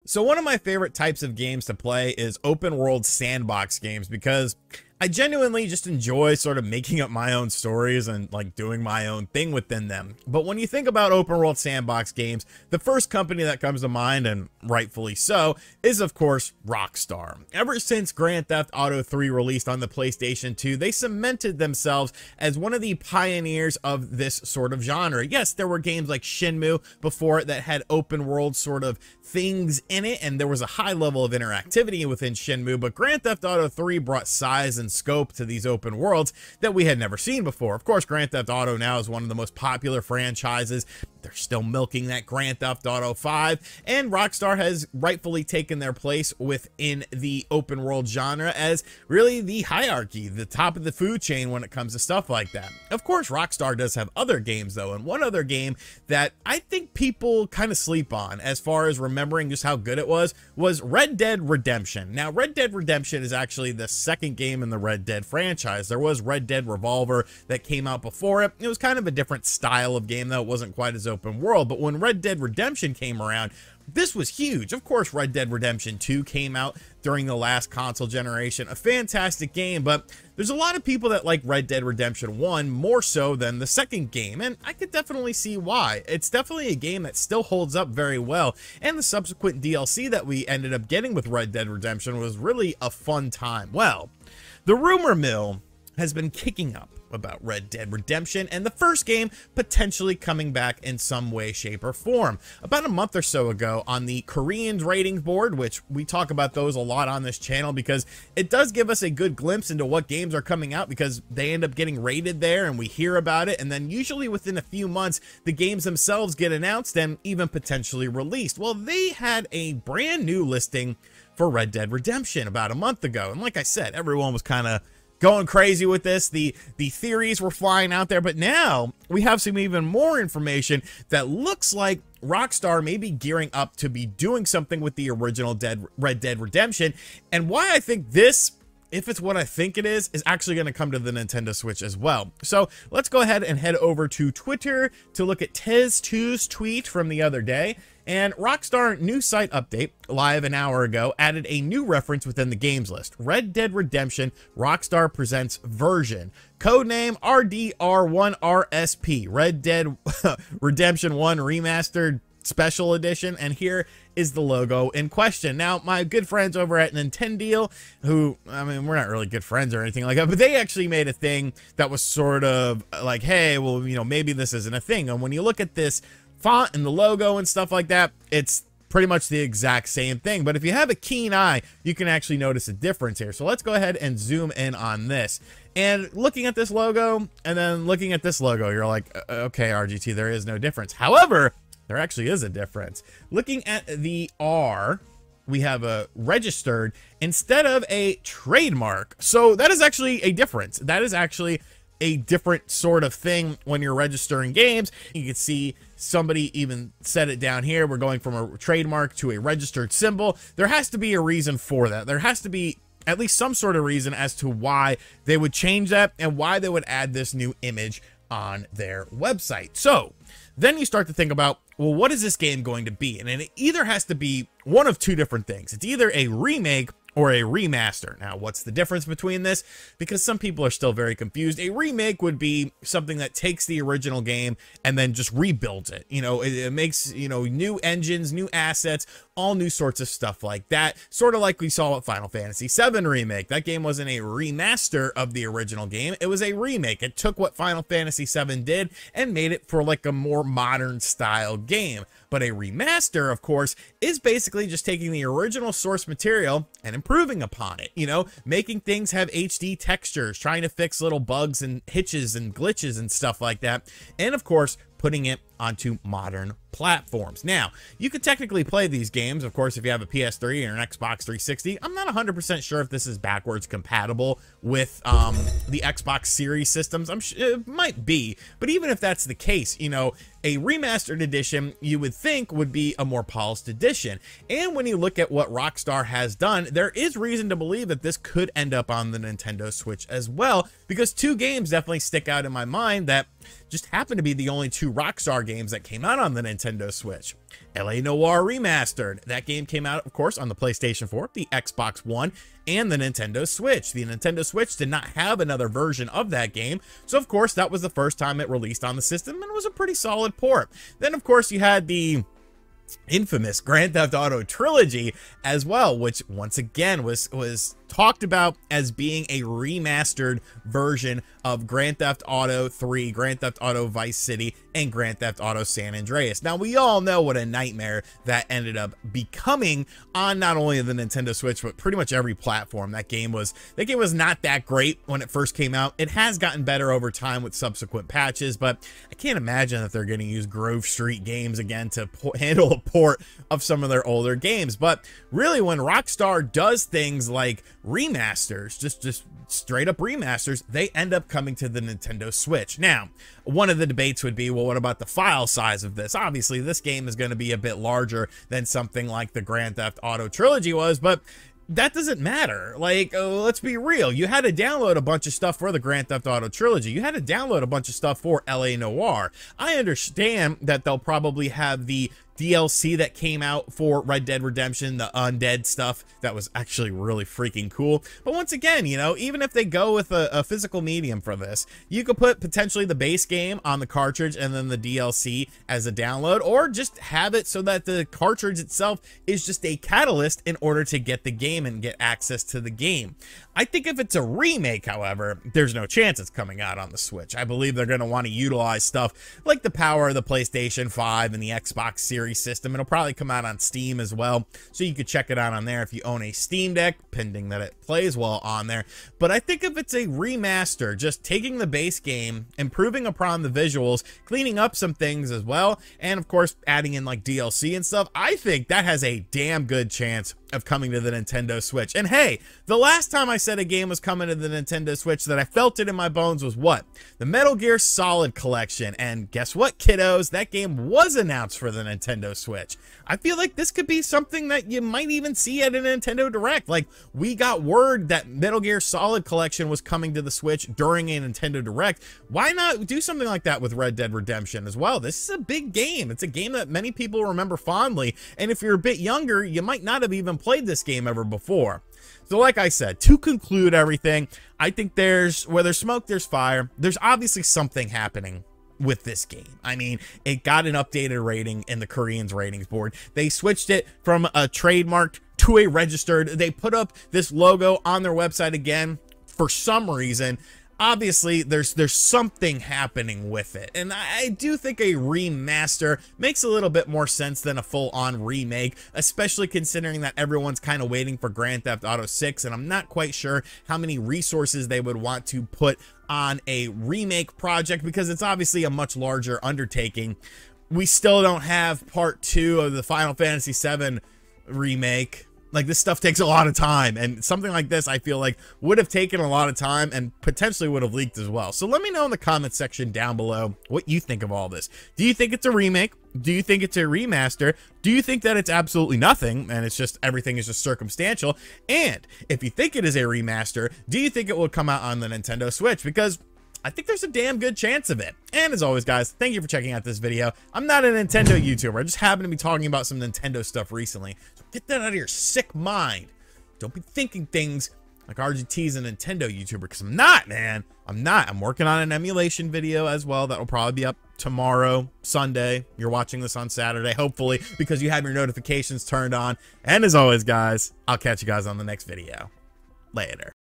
So one of my favorite types of games to play is open world sandbox games because I genuinely just enjoy sort of making up my own stories and like doing my own thing within them. But when you think about open world sandbox games, the first company that comes to mind, and rightfully so, is of course Rockstar. Ever since Grand Theft Auto 3 released on the PlayStation 2, they cemented themselves as one of the pioneers of this sort of genre. Yes, there were games like Shenmue before it that had open world sort of things in it, and there was a high level of interactivity within Shenmue, but Grand Theft Auto 3 brought size and scope to these open worlds that we had never seen before. Of course, Grand Theft Auto now is one of the most popular franchises. They're still milking that Grand Theft Auto 5, and Rockstar has rightfully taken their place within the open world genre as really the hierarchy, the top of the food chain when it comes to stuff like that. Of course, Rockstar does have other games though, and one other game that I think people kind of sleep on as far as remembering just how good it was Red Dead Redemption. Now, Red Dead Redemption is actually the second game in the Red Dead franchise. There was Red Dead Revolver that came out before it. It was kind of a different style of game though. It wasn't quite as open world, but when Red Dead Redemption came around, this was huge. Of course, Red Dead Redemption 2 came out during the last console generation, a fantastic game, but there's a lot of people that like Red Dead Redemption 1 more so than the second game, and I could definitely see why. It's definitely a game that still holds up very well, and the subsequent DLC that we ended up getting with Red Dead Redemption was really a fun time. Well, the rumor mill has been kicking up about Red Dead Redemption and the first game potentially coming back in some way, shape, or form. About a month or so ago on the Koreans ratings board, which we talk about those a lot on this channel because it does give us a good glimpse into what games are coming out because they end up getting rated there and we hear about it, and then usually within a few months the games themselves get announced and even potentially released. Well, they had a brand new listing for Red Dead Redemption about a month ago, and like I said, everyone was kind of going crazy with this. The theories were flying out there, but now we have some even more information that looks like Rockstar may be gearing up to be doing something with the original Red Dead Redemption. And why I think this, if it's what I think it is actually going to come to the Nintendo Switch as well. So let's go ahead and head over to Twitter to look at Tez2's tweet from the other day. And Rockstar news site update, live an hour ago, added a new reference within the games list. Red Dead Redemption Rockstar Presents version. Codename RDR1RSP. Red Dead Redemption 1 Remastered Special Edition. And here is the logo in question. Now, my good friends over at Nintendo, who, I mean, we're not really good friends or anything like that, but they actually made a thing that was sort of like, hey, well, you know, maybe this isn't a thing. And when you look at this font and the logo and stuff like that, it's pretty much the exact same thing. But if you have a keen eye, you can actually notice a difference here. So let's go ahead and zoom in on this. And looking at this logo and then looking at this logo, you're like, okay, RGT, there is no difference. However, there actually is a difference. Looking at the R, we have a registered instead of a trademark. So that is actually a difference. That is actually a different sort of thing when you're registering games. You can see somebody even said it down here. We're going from a trademark to a registered symbol. There has to be a reason for that. There has to be at least some sort of reason as to why they would change that and why they would add this new image on their website. So then you start to think about, well, what is this game going to be? And it either has to be one of two different things. It's either a remake or a remaster. Now, what's the difference between this? Because some people are still very confused. A remake would be something that takes the original game and then just rebuilds it. You know, it makes, you know, new engines, new assets, all new sorts of stuff like that. Sort of like we saw with Final Fantasy VII Remake. That game wasn't a remaster of the original game. It was a remake. It took what Final Fantasy VII did and made it for like a more modern style game. But a remaster, of course, is basically just taking the original source material and improving upon it, you know, making things have HD textures, trying to fix little bugs and hitches and glitches and stuff like that. And of course, putting it onto modern platforms. Now, you could technically play these games, of course, if you have a PS3 or an Xbox 360. I'm not 100% sure if this is backwards compatible with the Xbox Series systems. I'm sure it might be, but even if that's the case, you know, a remastered edition you would think would be a more polished edition. And when you look at what Rockstar has done, there is reason to believe that this could end up on the Nintendo Switch as well, because two games definitely stick out in my mind that just happen to be the only two Rockstar games that came out on the Nintendo Switch. LA Noire Remastered. That game came out, of course, on the PlayStation 4, the Xbox One, and the Nintendo Switch. The Nintendo Switch did not have another version of that game, so of course that was the first time it released on the system, and it was a pretty solid port. Then, of course, you had the infamous Grand Theft Auto trilogy as well, which once again was talked about as being a remastered version of Grand Theft Auto 3, Grand Theft Auto Vice City, and Grand Theft Auto San Andreas. Now, we all know what a nightmare that ended up becoming on not only the Nintendo Switch, but pretty much every platform. That game was not that great when it first came out. It has gotten better over time with subsequent patches, but I can't imagine that they're going to use Grove Street Games again to handle a port of some of their older games. But really, when Rockstar does things like remasters, just straight up remasters, they end up coming to the Nintendo Switch. Now, one of the debates would be, well, what about the file size of this? Obviously, this game is going to be a bit larger than something like the Grand Theft Auto trilogy was, but that doesn't matter. Like, let's be real. You had to download a bunch of stuff for the Grand Theft Auto trilogy. You had to download a bunch of stuff for LA Noire. I understand that they'll probably have the DLC that came out for Red Dead Redemption, the undead stuff. That was actually really freaking cool. But once again, you know, even if they go with a physical medium for this, you could put potentially the base game on the cartridge and then the DLC as a download, or just have it so that the cartridge itself is just a catalyst in order to get the game and get access to the game. I think if it's a remake, however, there's no chance it's coming out on the Switch. I believe they're going to want to utilize stuff like the power of the PlayStation 5 and the Xbox Series system. It'll probably come out on Steam as well, so you could check it out on there if you own a Steam Deck, pending that it plays well on there. But I think if it's a remaster, just taking the base game, improving upon the visuals, cleaning up some things as well, and of course adding in like DLC and stuff, I think that has a damn good chance of coming to the Nintendo Switch. And hey, the last time I said a game was coming to the Nintendo Switch that I felt it in my bones was what? The Metal Gear Solid Collection. And guess what, kiddos? That game was announced for the Nintendo Switch. I feel like this could be something that you might even see at a Nintendo Direct. Like, we got word that Metal Gear Solid Collection was coming to the Switch during a Nintendo Direct. Why not do something like that with Red Dead Redemption as well? This is a big game. It's a game that many people remember fondly. And if you're a bit younger, you might not have even played this game ever before. So like I said, to conclude everything, I think where there's smoke, there's fire. There's obviously something happening with this game. I mean, it got an updated rating in the Koreans ratings board. They switched it from a trademarked to a registered. They put up this logo on their website again for some reason. Obviously, there's something happening with it, and I do think a remaster makes a little bit more sense than a full-on remake, especially considering that everyone's kind of waiting for Grand Theft Auto 6, and I'm not quite sure how many resources they would want to put on a remake project, because it's obviously a much larger undertaking. We still don't have part 2 of the Final Fantasy VII remake. Like, this stuff takes a lot of time, and something like this I feel like would have taken a lot of time and potentially would have leaked as well. So let me know in the comment section down below what you think of all this. Do you think it's a remake? Do you think it's a remaster? Do you think that it's absolutely nothing and it's just everything is just circumstantial? And if you think it is a remaster, do you think it will come out on the Nintendo Switch? Because I think there's a damn good chance of it. And as always, guys, thank you for checking out this video. I'm not a Nintendo YouTuber. I just happen to be talking about some Nintendo stuff recently. So get that out of your sick mind. Don't be thinking things like RGT's a Nintendo YouTuber, because I'm not, man. I'm not. I'm working on an emulation video as well that will probably be up tomorrow, Sunday. You're watching this on Saturday, hopefully, because you have your notifications turned on. And as always, guys, I'll catch you guys on the next video. Later.